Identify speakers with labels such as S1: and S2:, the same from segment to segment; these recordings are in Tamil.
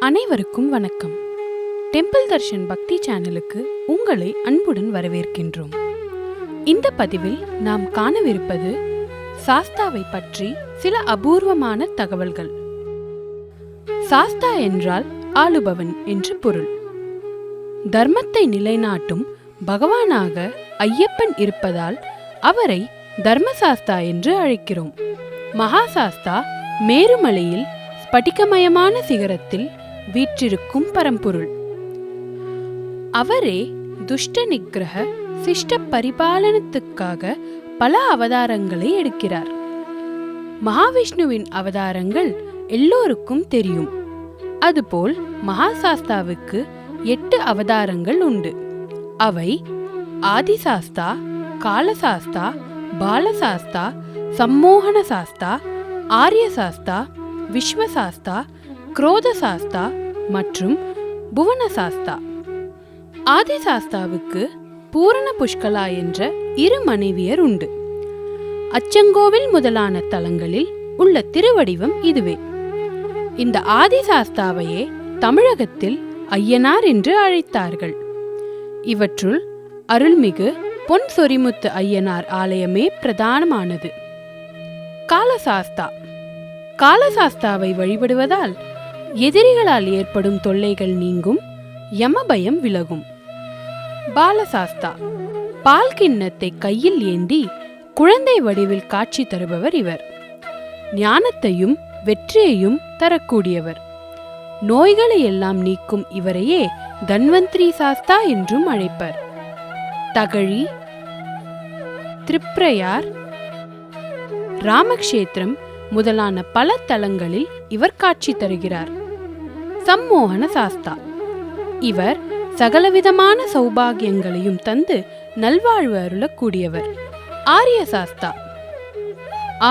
S1: அனைவருக்கும் வணக்கம். டெம்பிள் தர்ஷன் பக்தி சேனலுக்கு உங்களை அன்புடன் வரவேற்கின்றோம். இந்த பதிவில் நாம் காணவிருப்பது சாஸ்தாவை பற்றி சில அபூர்வமான தகவல்கள். சாஸ்தா என்றால் ஆளுபவன் என்று பொருள். தர்மத்தை நிலைநாட்டும் பகவானாக ஐயப்பன் இருப்பதால் அவரை தர்மசாஸ்தா என்று அழைக்கிறோம். மகாசாஸ்தா மேருமலையில் ஸ்படிகமயமான சிகரத்தில் வீற்றிருக்கும் பரம்பொருள். அவரே துஷ்ட நிகிரக சிஷ்ட பரிபாலனத்துக்காக பல அவதாரங்களை எடுக்கிறார். மகாவிஷ்ணுவின் அவதாரங்கள் எல்லோருக்கும் தெரியும். அதுபோல் மகாசாஸ்தாவுக்கு 8 அவதாரங்கள் உண்டு. அவை ஆதிசாஸ்தா, காலசாஸ்தா, பாலசாஸ்தா, சம்மோகன சாஸ்தா, ஆரியசாஸ்தா, விஸ்வசாஸ்தா, குரோதசாஸ்தா மற்றும் புவனசாஸ்தா. ஆதிசாஸ்தாவுக்கு பூரண புஷ்கலா என்ற 2 மனைவியர் உண்டு. அச்சங்கோவில் முதலான தலங்களில் உள்ள திருவடிவம் இதுவே. இந்த ஆதிசாஸ்தாவையே தமிழகத்தில் ஐயனார் என்று அழைத்தார்கள். இவற்றுள் அருள்மிகு பொன் சொரிமுத்து ஐயனார் ஆலயமே பிரதானமானது. காலசாஸ்தா. காலசாஸ்தாவை வழிபடுவதால் எதிரிகளால் ஏற்படும் தொல்லைகள் நீங்கும், யமபயம் விலகும். பாலசாஸ்தா. பால் கிண்ணத்தை கையில் ஏந்தி குழந்தை வடிவில் காட்சி தருபவர் இவர். ஞானத்தையும் வெற்றியையும் தரக்கூடியவர். நோய்களை எல்லாம் நீக்கும் இவரையே தன்வந்திரி சாஸ்தா என்றும் அழைப்பர். தகழி, திரிப்ரயார், ராமக்ஷேத்திரம் முதலான பல தலங்களில் இவர் காட்சி தருகிறார். சம்மோகன சாஸ்தா. இவர் சகலவிதமான சௌபாகியங்களையும் தந்து நல்வாழ்வு அருளக்கூடியவர். ஆரியசாஸ்தா.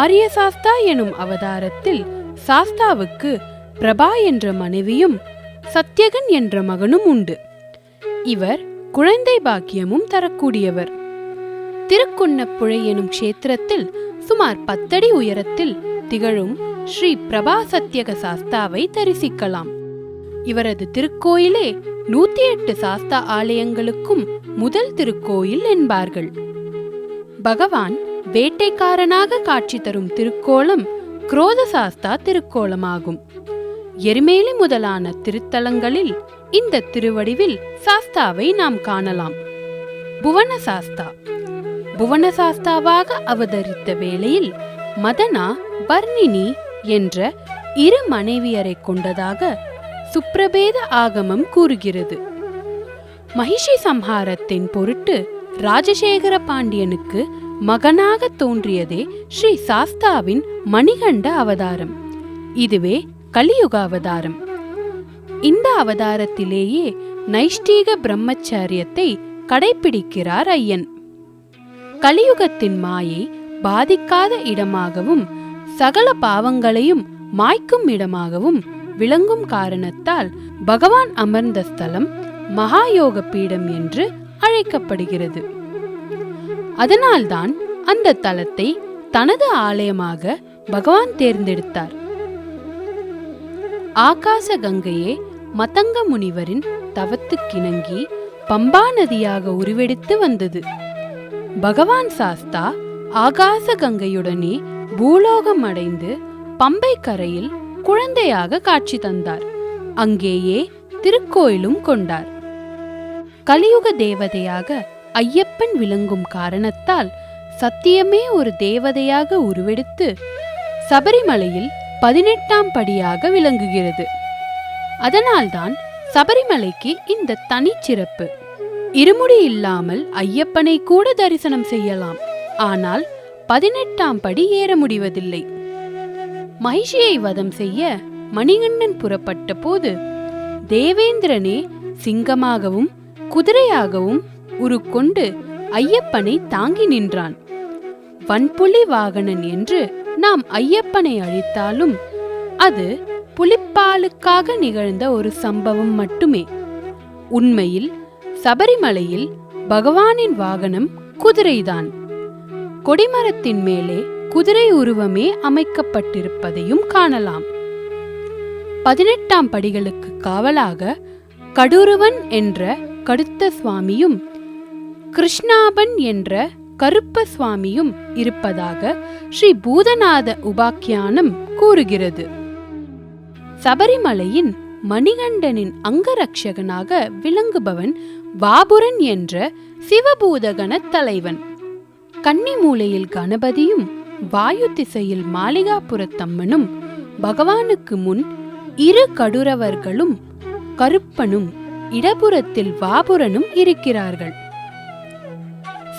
S1: ஆரியசாஸ்தா எனும் அவதாரத்தில் சாஸ்தாவுக்கு பிரபா என்ற மனைவியும் சத்யகன் என்ற மகனும் உண்டு. இவர் குழந்தை பாக்கியமும் தரக்கூடியவர். திருக்குன்னப்புழை எனும் க்ஷேத்திரத்தில் சுமார் 10 அடி உயரத்தில் திகழும் ஸ்ரீ பிரபா சத்யக சாஸ்தாவை தரிசிக்கலாம். இவரது திருக்கோயிலே 108 சாஸ்தா ஆலயங்களுக்கும் முதல் திருக்கோயில் என்பார்கள். பகவான் வேட்டைக்காரனாக காட்சி தரும் திருக்கோலம் குரோதசாஸ்தா திருக்கோலமாகும். எருமேலி முதலான திருத்தலங்களில் இந்த திருவடிவில் சாஸ்தாவை நாம் காணலாம். புவனசாஸ்தா. புவனசாஸ்தாவாக அவதரித்த வேளையில் மதனா, பர்ணினி என்ற 2 மனைவியரை கொண்டதாக சுப்ரபேத ஆகமம் கூறுகிறது. மகிஷி சம்ஹாரத்தின் பொருட்டு ராஜசேகர பாண்டியனுக்கு மகனாக தோன்றியதே ஸ்ரீ சாஸ்தாவின் மணிகண்ட அவதாரம். இதுவே கலியுக அவதாரம். இந்த அவதாரத்திலேயே நைஷ்டீக பிரம்மச்சரியத்தை கடைபிடிக்கிறார் ஐயன். கலியுகத்தின் மாயை பாதிக்காத இடமாகவும் சகல பாவங்களையும் மாய்க்கும் இடமாகவும் விளங்கும் காரணத்தால் பகவான் அமர்ந்த ஸ்தலம் மகாயோக பீடம் என்று அழைக்கப்படுகிறது. அதனால்தான் அந்த தலத்தை தனது ஆலயமாக பகவான் தேர்ந்தெடுத்தார். ஆகாச கங்கையே மதங்க முனிவரின் தவத்துக்கிணங்கி பம்பா நதியாக உருவெடுத்து வந்தது. பகவான் சாஸ்தா ஆகாச கங்கையுடனே பூலோகம் அடைந்து பம்பை கரையில் குழந்தையாக காட்சி தந்தார். அங்கேயே திருக்கோயிலும் கொண்டார். கலியுக தேவதையாக ஐயப்பன் விளங்கும் காரணத்தால் சத்தியமே ஒரு தேவதையாக உருவெடுத்து சபரிமலையில் 18ஆம் படியாக விளங்குகிறது. அதனால்தான் சபரிமலைக்கு இந்த தனிச்சிறப்பு. இருமுடி இல்லாமல் ஐயப்பனை கூட தரிசனம் செய்யலாம். ஆனால் 18ஆம் படி ஏற முடிவதில்லை. மகிஷியை வதம் செய்ய மணிகண்டன் புறப்பட்ட போது தேவேந்திரனே சிங்கமாகவும் குதிரையாகவும் உருக்கொண்டு ஐயப்பனை தாங்கி நின்றான். வன்புலி வாகனன் என்று நாம் ஐயப்பனை அழைத்தாலும் அது புலிப்பாலுக்காக நிகழ்ந்த ஒரு சம்பவம் மட்டுமே. உண்மையில் சபரிமலையில் பகவானின் வாகனம் குதிரைதான். கொடிமரத்தின் மேலே குதிரை உருவமே அமைக்கப்பட்டிருப்பதையும் காணலாம். 18ஆம் படிகளுக்கு காவலாக கடூருவன் என்ற கடுத்த சுவாமியும் கிருஷ்ணாபன் என்ற கருப்ப சுவாமியும் இருப்பதாக ஸ்ரீ பூதநாத உபாக்கியானம் கூறுகிறது. சபரிமலையின் மணிகண்டனின் அங்கரட்சகனாக விளங்குபவன் வாபுரன் என்ற சிவபூதகண தலைவன். கன்னிமூலையில் கணபதியும் வாயு திசையில் மாளிகாபுரத்தம்மனும் பகவானுக்கு முன் இரு கடூரவர்களும் கருப்பனும் இடபுறத்தில் வாபுரனும் இருக்கிறார்கள்.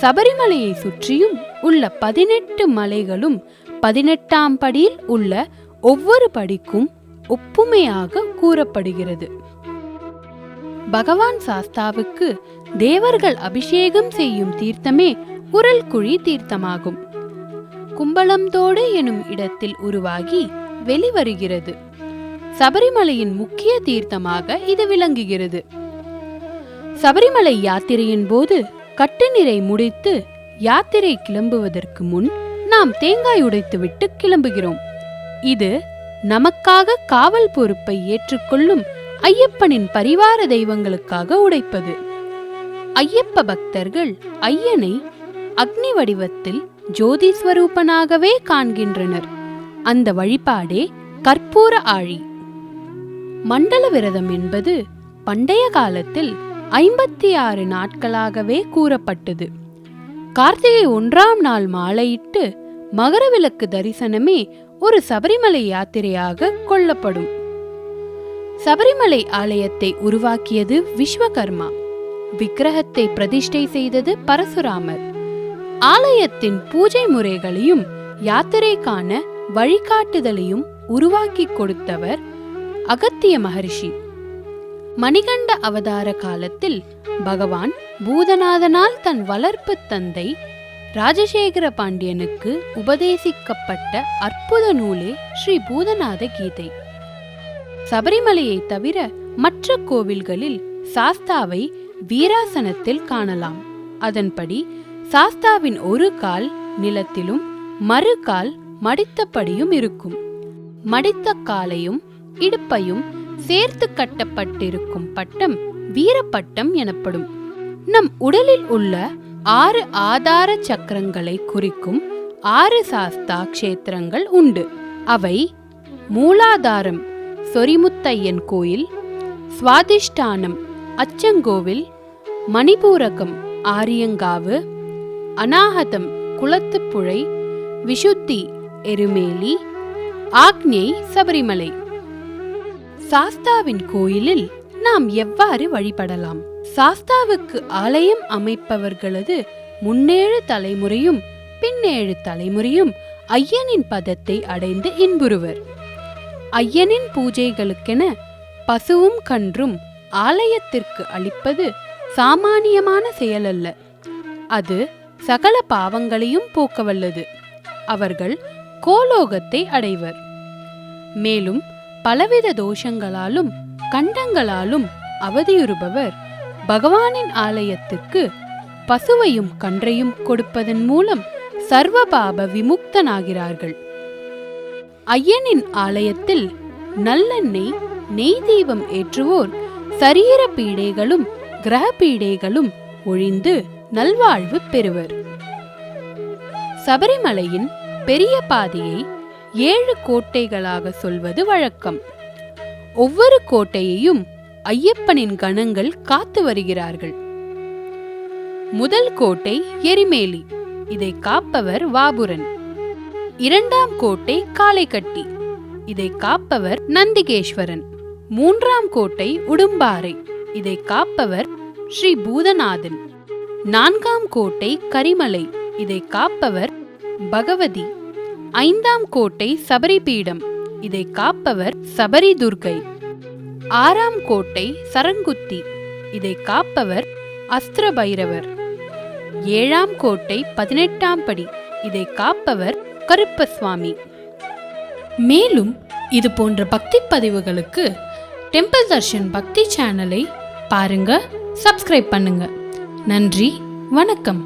S1: சபரிமலையை சுற்றியும் உள்ள 18 மலைகளும் 18ஆம் படியில் உள்ள ஒவ்வொரு படிக்கும் ஒப்புமையாக கூறப்படுகிறது. பகவான் சாஸ்தாவுக்கு தேவர்கள் அபிஷேகம் செய்யும் தீர்த்தமே உரல்குழி தீர்த்தமாகும். கும்பளம்தோடு எனும் இடத்தில் உருவாகி வெளிவருகிறது. சபரிமலையின் முக்கிய தீர்த்தமாக இது விளங்குகிறது. சபரிமலை யாத்திரையின் போது கட்டுநிறை முடித்து யாத்திரை கிளம்புவதற்கு முன் நாம் தேங்காய் உடைத்துவிட்டு கிளம்புகிறோம். இது நமக்காக காவல் பொறுப்பை ஏற்றுக்கொள்ளும் ஐயப்பனின் பரிவார தெய்வங்களுக்காக உடைப்பது. ஐயப்ப பக்தர்கள் ஐயனை அக்னி வடிவத்தில் ஜோதி ஸ்வரூபனாகவே காண்கின்றனர். அந்த வழிபாடே கற்பூர ஆழி. மண்டல விரதம் என்பது பண்டைய காலத்தில் 56 நாட்களாகவே கூறப்பட்டது. கார்த்திகை 1ஆம் நாள் மாலையிட்டு மகரவிளக்கு தரிசனமே ஒரு சபரிமலை யாத்திரையாக கொள்ளப்படும். சபரிமலை ஆலயத்தை உருவாக்கியது விஸ்வகர்மா. விக்கிரகத்தை பிரதிஷ்டை செய்தது பரசுராமர். ஆலயத்தின் பூஜை முறைகளையும் யாத்திரைக்கான வழிகாட்டுதலையும் உருவாக்கி கொடுத்தவர் அகத்திய மகரிஷி. மணிகண்ட அவதார காலத்தில் பகவான் பூதநாதனால் தன் வளர்ப்பு தந்தை ராஜசேகர பாண்டியனுக்கு உபதேசிக்கப்பட்ட அற்புத நூலே ஸ்ரீ பூதநாத கீதை. சபரிமலையை தவிர மற்ற கோவில்களில் சாஸ்தாவை வீராசனத்தில் காணலாம். அதன்படி சாஸ்தாவின் ஒரு கால் நிலத்திலும் மறு கால் மடித்தபடியும் இருக்கும். மடித்த காலையும் இடுப்பையும் சேர்த்து கட்டப்பட்டிருக்கும் பட்டம் வீரப்பட்டம் எனப்படும். நம் உடலில் உள்ள 6 ஆதார சக்கரங்களை குறிக்கும் 6 சாஸ்தா க்ஷேத்திரங்கள் உண்டு. அவை மூலாதாரம் சொரிமுத்தையன் கோயில், சுவாதிஷ்டானம் அச்சங்கோவில், மணிபூரகம் ஆரியங்காவு, அநாகதம் குளத்துப்புழை, விஷுத்தி எருமேலி, ஆக்ஞை சபரிமலை. சாஸ்தாவின் கோயிலில் நாம் எவ்வாறு வழிபடலாம்? சாஸ்தாவுக்கு ஆலயம் அமைப்பவர்களது முன்னேழு தலைமுறையும் பின்னேழு தலைமுறையும் ஐயனின் பதத்தை அடைந்து இன்புறுவர். ஐயனின் பூஜைகளுக்கென பசுவும் கன்றும் ஆலயத்திற்கு அளிப்பது சாமானியமான செயலல்ல. அது சகல பாவங்களையும் போக்கவல்லது. அவர்கள் கோலோகத்தை அடைவர். மேலும் பலவித தோஷங்களாலும் கண்டங்களாலும் அவதியுறுபவர் பகவானின் ஆலயத்திற்கு பசுவையும் கன்றையும் கொடுப்பதன் மூலம் சர்வபாப விமுக்தனாகிறார்கள். ஐயனின் ஆலயத்தில் நல்லெண்ணெய் நெய் தீபம் ஏற்றுவோர் சரீர பீடைகளும் கிரக பீடைகளும் ஒழிந்து நல்வாழ்வு பெறுவர். சபரிமலையின் பெரிய பாதையை 7 கோட்டைகளாக சொல்வது வழக்கம். ஒவ்வொரு கோட்டையையும் ஐயப்பனின் கணங்கள் காத்து வருகிறார்கள். முதல் கோட்டை எரிமேலி. இதை காப்பவர் வாபுரன். 2ஆம் கோட்டை காளைக்கட்டி. இதை காப்பவர் நந்திகேஸ்வரன். 3ஆம் கோட்டை உடும்பாறை. இதை காப்பவர் ஸ்ரீ பூதநாதன். 4ஆம் கோட்டை கரிமலை. இதை காப்பவர் பகவதி. 5ஆம் கோட்டை சபரிபீடம். இதை காப்பவர் சபரி துர்கை. 6ஆம் கோட்டை சரங்குத்தி. இதை காப்பவர் அஸ்திர பைரவர். 7ஆம் கோட்டை 18ஆம் படி. இதை காப்பவர் கருப்பசுவாமி. மேலும் இது போன்ற பக்தி பதிவுகளுக்கு டெம்பிள் தர்ஷன் பக்தி சேனலை பாருங்க, சப்ஸ்கிரைப் பண்ணுங்க. நன்றி, வணக்கம்.